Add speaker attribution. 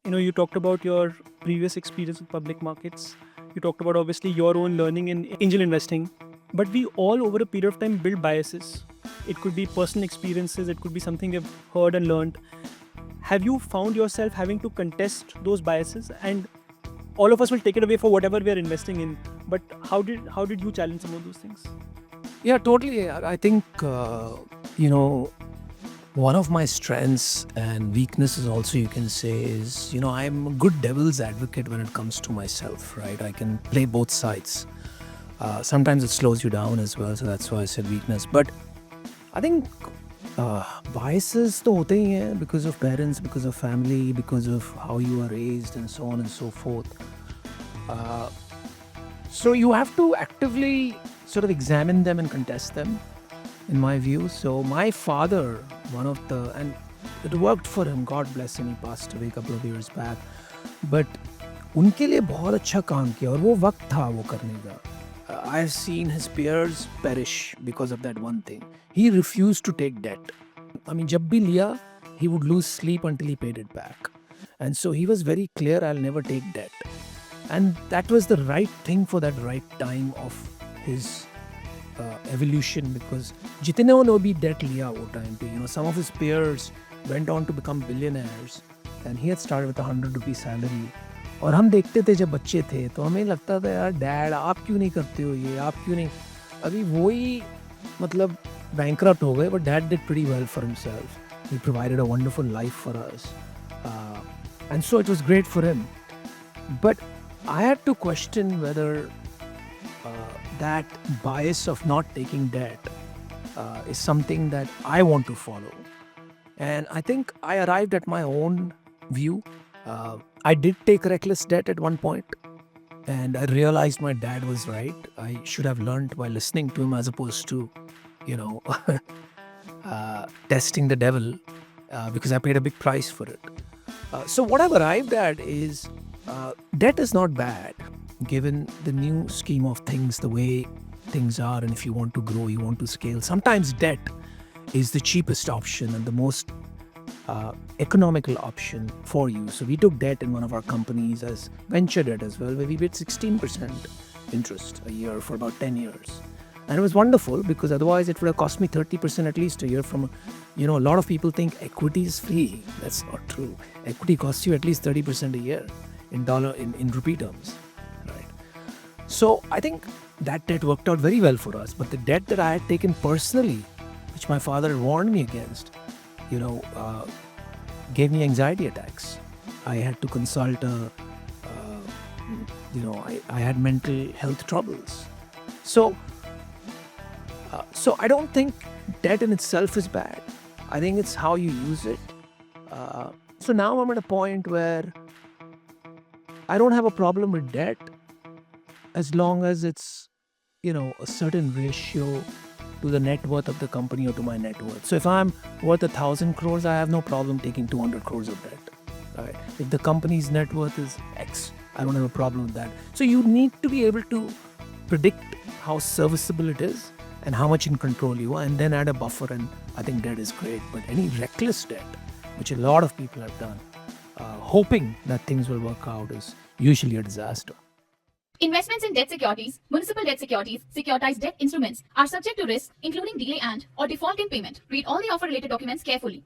Speaker 1: You talked about your previous experience with public markets. You talked about obviously your own learning in angel investing. But we all over a period of time build biases. It could be personal experiences, it could be something we've heard and learned. Have you found yourself having to contest those biases? And all of us will take it away for whatever we are investing in. But how did you challenge some of those things?
Speaker 2: Yeah, totally. I think, one of my strengths and weaknesses also, you can say, is, I'm a good devil's advocate when it comes to myself, right? I can play both sides. Sometimes it slows you down as well, so that's why I said weakness. But I think biases to hote hi hain because of parents, because of family, because of how you are raised and so on and so forth. So you have to actively sort of examine them and contest them, in my view. So my father, and it worked for him, God bless him, he passed away a couple of years back. But उनके लिए बहुत अच्छा काम किया और वो वक्त था वो करने का. I have seen his peers perish because of that one thing. He refused to take debt. I mean, जब भी लिया, he would lose sleep until he paid it back. And so he was very clear, I'll never take debt. And that was the right thing for that right time of his evolution, because जितने उन्होंने भी debt लिया वो time पे, some of his peers went on to become billionaires, and he had started with 100 rupee salary. और हम देखते थे जब बच्चे थे तो हमें लगता था यार डैड आप क्यों नहीं करते हो ये, आप क्यों नहीं. अभी वही मतलब bankrupt हो गए, but dad did pretty well for himself. He provided a wonderful life for us, and so it was great for him. But I had to question whether that bias of not taking debt is something that I want to follow. And I think I arrived at my own view. I did take reckless debt at one point, and I realized my dad was right. I should have learned by listening to him as opposed to, testing the devil, because I paid a big price for it. So what I've arrived at is debt is not bad, given the new scheme of things, the way things are, and if you want to grow, you want to scale. Sometimes debt is the cheapest option and the most economical option for you. So we took debt in one of our companies as venture debt as well, where we paid 16% interest a year for about 10 years. And it was wonderful, because otherwise it would have cost me 30% at least a year from, a lot of people think equity is free. That's not true. Equity costs you at least 30% a year in rupee terms, right? So I think that debt worked out very well for us. But the debt that I had taken personally, which my father warned me against, gave me anxiety attacks. I had to consult I had mental health troubles. So I don't think debt in itself is bad. I think it's how you use it. So now I'm at a point where I don't have a problem with debt as long as it's, a certain ratio to the net worth of the company or to my net worth. So if I'm worth 1,000 crores, I have no problem taking 200 crores of debt. Right? If the company's net worth is X, I don't have a problem with that. So you need to be able to predict how serviceable it is and how much in control you are, and then add a buffer, and I think debt is great. But any reckless debt, which a lot of people have done, hoping that things will work out, is usually a disaster.
Speaker 3: Investments in debt securities, municipal debt securities, securitized debt instruments are subject to risk, including delay and or default in payment. Read all the offer-related documents carefully.